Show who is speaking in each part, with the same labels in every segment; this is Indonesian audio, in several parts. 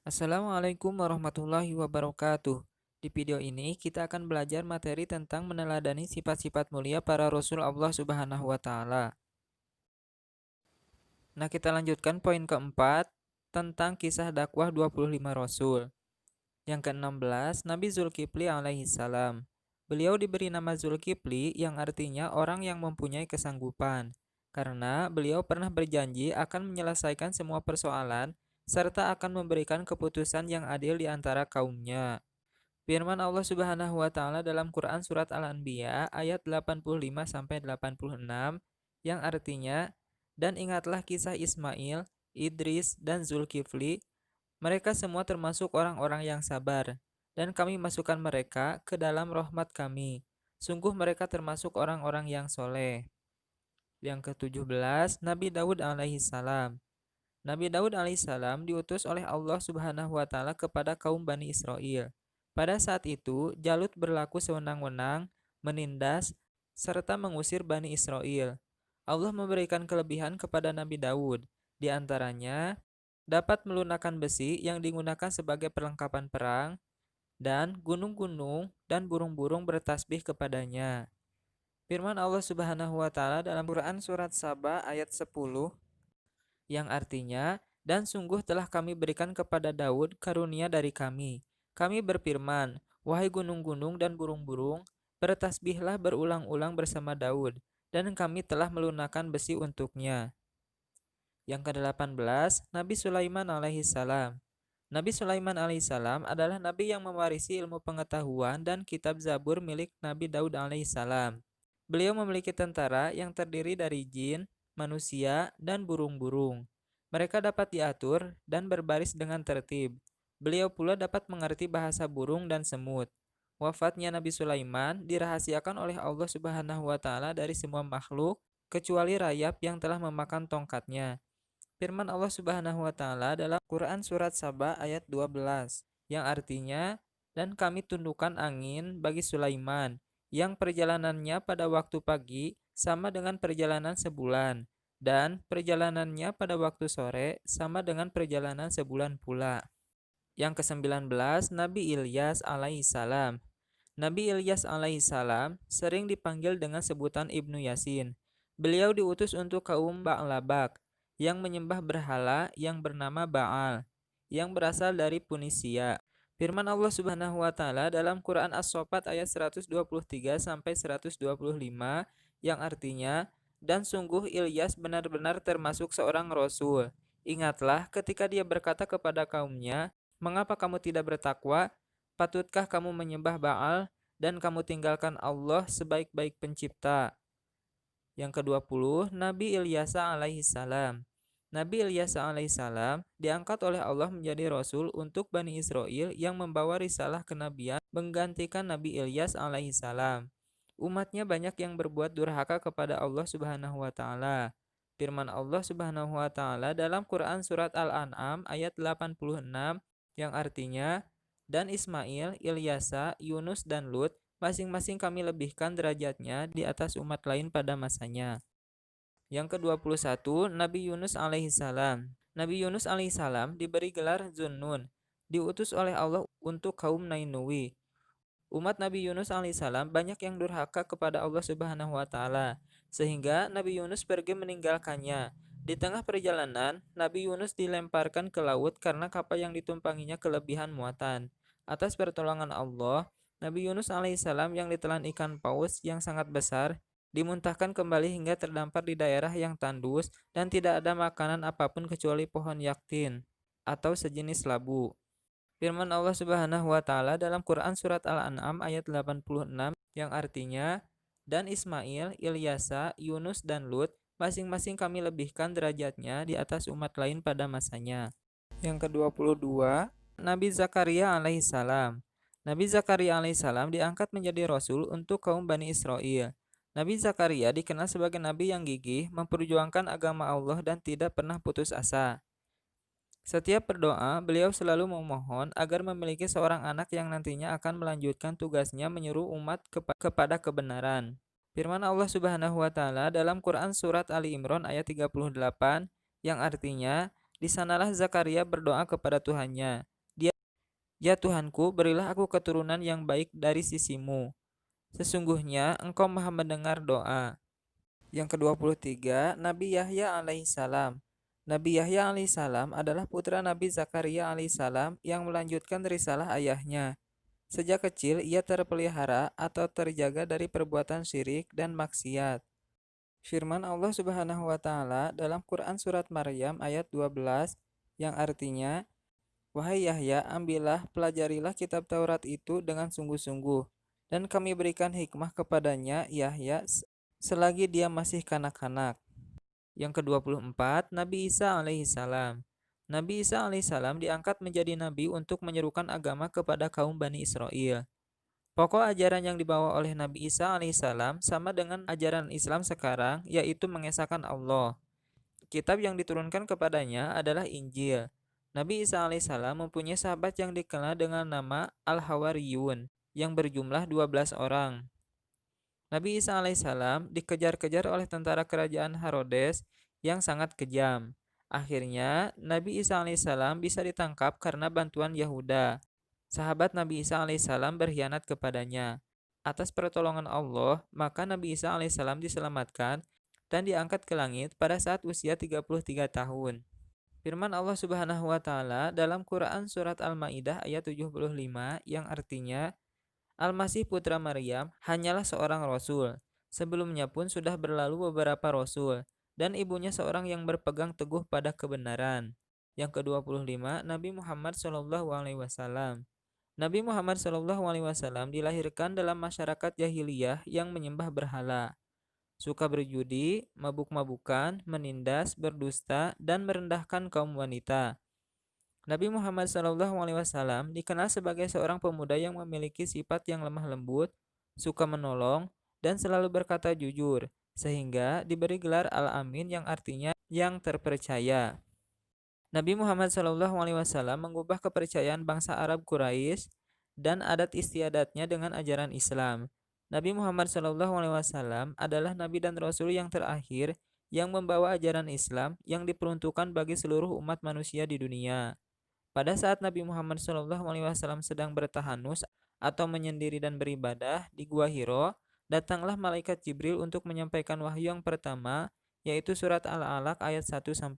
Speaker 1: Assalamualaikum warahmatullahi wabarakatuh. Di video ini kita akan belajar materi tentang meneladani sifat-sifat mulia para rasul Allah Subhanahu wa taala. Nah, kita lanjutkan poin keempat tentang kisah dakwah 25 rasul. Yang ke-16, Nabi Zulkifli alaihi salam. Beliau diberi nama Zulkifli yang artinya orang yang mempunyai kesanggupan, karena beliau pernah berjanji akan menyelesaikan semua persoalan serta akan memberikan keputusan yang adil di antara kaumnya. Firman Allah Subhanahu wa taala dalam Quran surat Al-Anbiya ayat 85 sampai 86 yang artinya, "Dan ingatlah kisah Ismail, Idris dan Zulkifli, mereka semua termasuk orang-orang yang sabar, dan kami masukkan mereka ke dalam rahmat kami. Sungguh mereka termasuk orang-orang yang soleh." Yang ke-17, Nabi Daud alaihi salam. Nabi Daud alaihissalam diutus oleh Allah Subhanahu wa taala kepada kaum Bani Israel. Pada saat itu, Jalut berlaku sewenang-wenang, menindas, serta mengusir Bani Israel. Allah memberikan kelebihan kepada Nabi Daud, di antaranya dapat melunakkan besi yang digunakan sebagai perlengkapan perang, dan gunung-gunung dan burung-burung bertasbih kepadanya. Firman Allah Subhanahu wa taala dalam Quran surat Saba ayat 10 yang artinya, "Dan sungguh telah kami berikan kepada Daud karunia dari kami. Kami berfirman, wahai gunung-gunung dan burung-burung, bertasbihlah berulang-ulang bersama Daud, dan kami telah melunakkan besi untuknya." Yang ke-18, Nabi Sulaiman alaihissalam. Nabi Sulaiman alaihissalam adalah nabi yang mewarisi ilmu pengetahuan dan kitab Zabur milik Nabi Daud alaihissalam. Beliau memiliki tentara yang terdiri dari jin, manusia, dan burung-burung. Mereka dapat diatur dan berbaris dengan tertib. Beliau pula dapat mengerti bahasa burung dan semut. Wafatnya Nabi Sulaiman dirahasiakan oleh Allah Subhanahu wa taala dari semua makhluk kecuali rayap yang telah memakan tongkatnya. Firman Allah Subhanahu wa taala dalam Quran surat Saba ayat 12 yang artinya, "Dan kami tundukkan angin bagi Sulaiman yang perjalanannya pada waktu pagi sama dengan perjalanan sebulan, dan perjalanannya pada waktu sore sama dengan perjalanan sebulan pula." Yang ke-19, Nabi Ilyas alaihissalam. Nabi Ilyas alaihissalam sering dipanggil dengan sebutan Ibnu Yasin. Beliau diutus untuk kaum Ba'labak yang menyembah berhala yang bernama Baal, yang berasal dari Punisia. Firman Allah Subhanahu wa taala dalam Quran As-Saffat ayat 123 sampai 125 yang artinya, "Dan sungguh Ilyas benar-benar termasuk seorang rasul. Ingatlah ketika dia berkata kepada kaumnya, 'Mengapa kamu tidak bertakwa? Patutkah kamu menyembah Baal dan kamu tinggalkan Allah sebaik-baik pencipta?'" Yang ke-20, Nabi Ilyasa alaihissalam. Nabi Ilyasa alaihissalam diangkat oleh Allah menjadi rasul untuk Bani Israel yang membawa risalah kenabian menggantikan Nabi Ilyas alaihissalam. Umatnya banyak yang berbuat durhaka kepada Allah Subhanahu wa taala. Firman Allah Subhanahu wa taala dalam Quran surat Al-An'am ayat 86 yang artinya, "Dan Ismail, Ilyasa, Yunus dan Lut masing-masing kami lebihkan derajatnya di atas umat lain pada masanya." Yang ke-21, Nabi Yunus alaihissalam. Nabi Yunus alaihissalam diberi gelar Zunnun, diutus oleh Allah untuk kaum Nainui. Umat Nabi Yunus alaihissalam banyak yang durhaka kepada Allah Subhanahu wa taala, sehingga Nabi Yunus pergi meninggalkannya. Di tengah perjalanan, Nabi Yunus dilemparkan ke laut karena kapal yang ditumpanginya kelebihan muatan. Atas pertolongan Allah, Nabi Yunus alaihissalam yang ditelan ikan paus yang sangat besar dimuntahkan kembali hingga terdampar di daerah yang tandus dan tidak ada makanan apapun kecuali pohon yaktin atau sejenis labu. Firman Allah Subhanahu wa taala dalam Quran surat Al-An'am ayat 86 yang artinya, "Dan Ismail, Ilyasa, Yunus dan Lut masing-masing kami lebihkan derajatnya di atas umat lain pada masanya." Yang ke-22, Nabi Zakaria alaihissalam. Nabi Zakaria alaihissalam diangkat menjadi rasul untuk kaum Bani Israel. Nabi Zakaria dikenal sebagai nabi yang gigih, memperjuangkan agama Allah dan tidak pernah putus asa. Setiap berdoa, beliau selalu memohon agar memiliki seorang anak yang nantinya akan melanjutkan tugasnya menyeru umat kepada kebenaran. Firman Allah Subhanahu wa taala dalam Quran surat Ali Imran ayat 38 yang artinya, "Di sanalah Zakaria berdoa kepada Tuhannya, Ya Tuhanku, berilah aku keturunan yang baik dari sisimu. Sesungguhnya Engkau Maha mendengar doa. Yang ke-23, Nabi Yahya alaihissalam. Nabi Yahya alaihissalam adalah putra Nabi Zakaria alaihissalam yang melanjutkan risalah ayahnya. Sejak kecil ia terpelihara atau terjaga dari perbuatan syirik dan maksiat. Firman Allah Subhanahu wa taala dalam Quran surat Maryam ayat 12 yang artinya, "Wahai Yahya, ambillah, pelajarilah kitab Taurat itu dengan sungguh-sungguh, dan kami berikan hikmah kepadanya Yahya selagi dia masih kanak-kanak." Yang ke-24, Nabi Isa alaihissalam. Nabi Isa alaihissalam diangkat menjadi nabi untuk menyerukan agama kepada kaum Bani Israel. Pokok ajaran yang dibawa oleh Nabi Isa alaihissalam sama dengan ajaran Islam sekarang, yaitu mengesahkan Allah. Kitab yang diturunkan kepadanya adalah Injil. Nabi Isa alaihissalam mempunyai sahabat yang dikenal dengan nama Al-Hawariyun, yang berjumlah 12 orang. Nabi Isa alaihissalam dikejar-kejar oleh tentara kerajaan Herodes yang sangat kejam. Akhirnya, Nabi Isa alaihissalam bisa ditangkap karena bantuan Yahuda. Sahabat Nabi Isa alaihissalam berkhianat kepadanya. Atas pertolongan Allah, maka Nabi Isa alaihissalam diselamatkan dan diangkat ke langit pada saat usia 33 tahun. Firman Allah Subhanahu wa taala dalam Quran surat Al-Maidah ayat 75 yang artinya, Al-Masih putra Maryam hanyalah seorang rasul. Sebelumnya pun sudah berlalu beberapa rasul, dan ibunya seorang yang berpegang teguh pada kebenaran. Yang ke-25, Nabi Muhammad SAW. Nabi Muhammad SAW dilahirkan dalam masyarakat jahiliyah yang menyembah berhala, suka berjudi, mabuk-mabukan, menindas, berdusta, dan merendahkan kaum wanita. Nabi Muhammad SAW dikenal sebagai seorang pemuda yang memiliki sifat yang lemah lembut, suka menolong, dan selalu berkata jujur, sehingga diberi gelar Al-Amin yang artinya yang terpercaya. Nabi Muhammad SAW mengubah kepercayaan bangsa Arab Quraisy dan adat istiadatnya dengan ajaran Islam. Nabi Muhammad SAW adalah Nabi dan Rasul yang terakhir yang membawa ajaran Islam yang diperuntukkan bagi seluruh umat manusia di dunia. Pada saat Nabi Muhammad SAW sedang bertahanus atau menyendiri dan beribadah di Gua Hiro, datanglah malaikat Jibril untuk menyampaikan wahyu yang pertama, yaitu surat Al-Alaq ayat 1-5.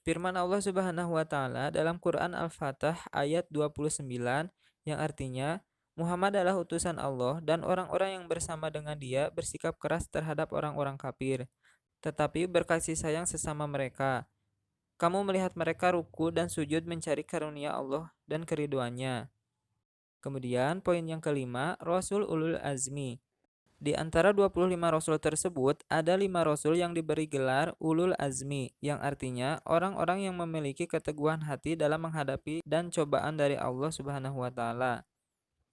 Speaker 1: Firman Allah Subhanahu wa taala dalam Quran Al-Fatah ayat 29 yang artinya, Muhammad adalah utusan Allah dan orang-orang yang bersama dengan dia bersikap keras terhadap orang-orang kafir, tetapi berkasih sayang sesama mereka. Kamu melihat mereka ruku dan sujud mencari karunia Allah dan keriduannya. Kemudian poin yang kelima, Rasul Ulul Azmi. Di antara 25 Rasul tersebut, ada 5 Rasul yang diberi gelar Ulul Azmi, yang artinya orang-orang yang memiliki keteguhan hati dalam menghadapi dan cobaan dari Allah Subhanahu wa taala,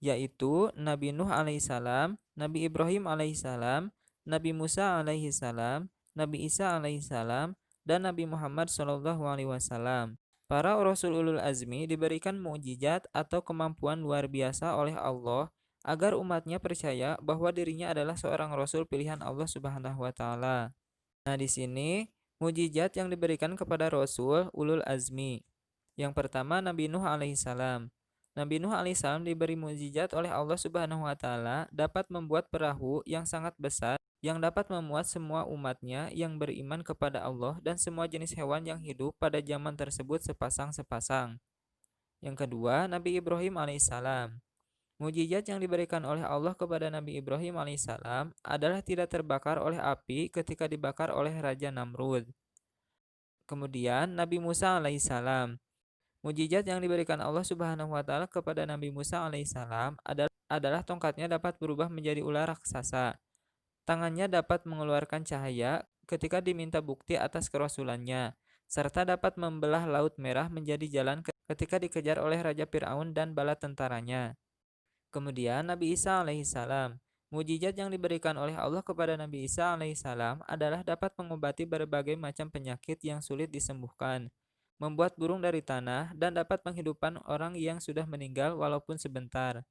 Speaker 1: yaitu Nabi Nuh alaihissalam, Nabi Ibrahim alaihissalam, Nabi Musa alaihissalam, Nabi Isa alaihissalam, dan Nabi Muhammad SAW. Para Rasul Ulul Azmi diberikan mukjizat atau kemampuan luar biasa oleh Allah agar umatnya percaya bahwa dirinya adalah seorang Rasul pilihan Allah Subhanahu wa taala. Nah, di sini mukjizat yang diberikan kepada Rasul Ulul Azmi. Yang pertama, Nabi Nuh alaihissalam. Nabi Nuh alaihissalam diberi mukjizat oleh Allah Subhanahu wa taala dapat membuat perahu yang sangat besar yang dapat memuat semua umatnya yang beriman kepada Allah dan semua jenis hewan yang hidup pada zaman tersebut sepasang-sepasang. Yang kedua, Nabi Ibrahim alaihissalam. Mukjizat yang diberikan oleh Allah kepada Nabi Ibrahim alaihissalam adalah tidak terbakar oleh api ketika dibakar oleh Raja Namrud. Kemudian Nabi Musa alaihissalam. Mukjizat yang diberikan Allah Subhanahu wa taala kepada Nabi Musa alaihissalam adalah tongkatnya dapat berubah menjadi ular raksasa. Tangannya dapat mengeluarkan cahaya ketika diminta bukti atas kerasulannya, serta dapat membelah Laut Merah menjadi jalan ketika dikejar oleh Raja Fir'aun dan bala tentaranya. Kemudian Nabi Isa alaihissalam. Mukjizat yang diberikan oleh Allah kepada Nabi Isa alaihissalam adalah dapat mengobati berbagai macam penyakit yang sulit disembuhkan, membuat burung dari tanah, dan dapat menghidupkan orang yang sudah meninggal walaupun sebentar.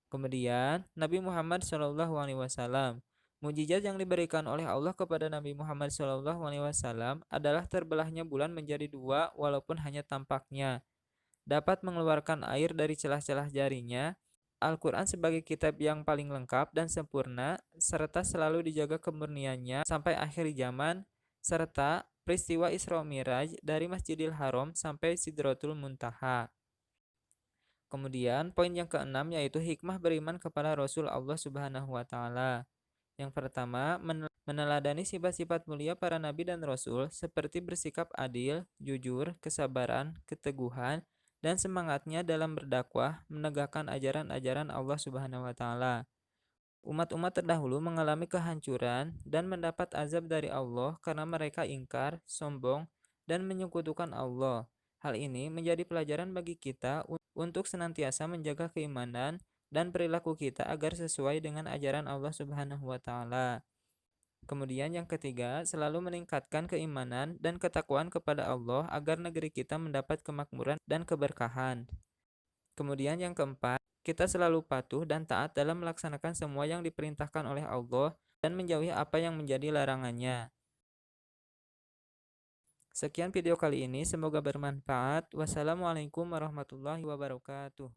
Speaker 1: Kemudian Nabi Muhammad SAW. Mukjizat yang diberikan oleh Allah kepada Nabi Muhammad SAW adalah terbelahnya bulan menjadi dua walaupun hanya tampaknya. dapat mengeluarkan air dari celah-celah jarinya. Al-Quran sebagai kitab yang paling lengkap dan sempurna, serta selalu dijaga kemurniannya sampai akhir zaman, serta peristiwa Isra Miraj dari Masjidil Haram sampai Sidratul Muntaha. Kemudian poin yang keenam yaitu hikmah beriman kepada Rasul Allah Subhanahu wa taala. Yang pertama, meneladani sifat-sifat mulia para nabi dan rasul seperti bersikap adil, jujur, kesabaran, keteguhan, dan semangatnya dalam berdakwah menegakkan ajaran-ajaran Allah Subhanahu wa taala. Umat-umat terdahulu mengalami kehancuran dan mendapat azab dari Allah karena mereka ingkar, sombong, dan menyekutukan Allah. Hal ini menjadi pelajaran bagi kita untuk senantiasa menjaga keimanan dan perilaku kita agar sesuai dengan ajaran Allah Subhanahu wa taala. Kemudian yang ketiga, selalu meningkatkan keimanan dan ketakwaan kepada Allah agar negeri kita mendapat kemakmuran dan keberkahan. Kemudian yang keempat, kita selalu patuh dan taat dalam melaksanakan semua yang diperintahkan oleh Allah dan menjauhi apa yang menjadi larangannya. Sekian video kali ini, semoga bermanfaat. Wassalamualaikum warahmatullahi wabarakatuh.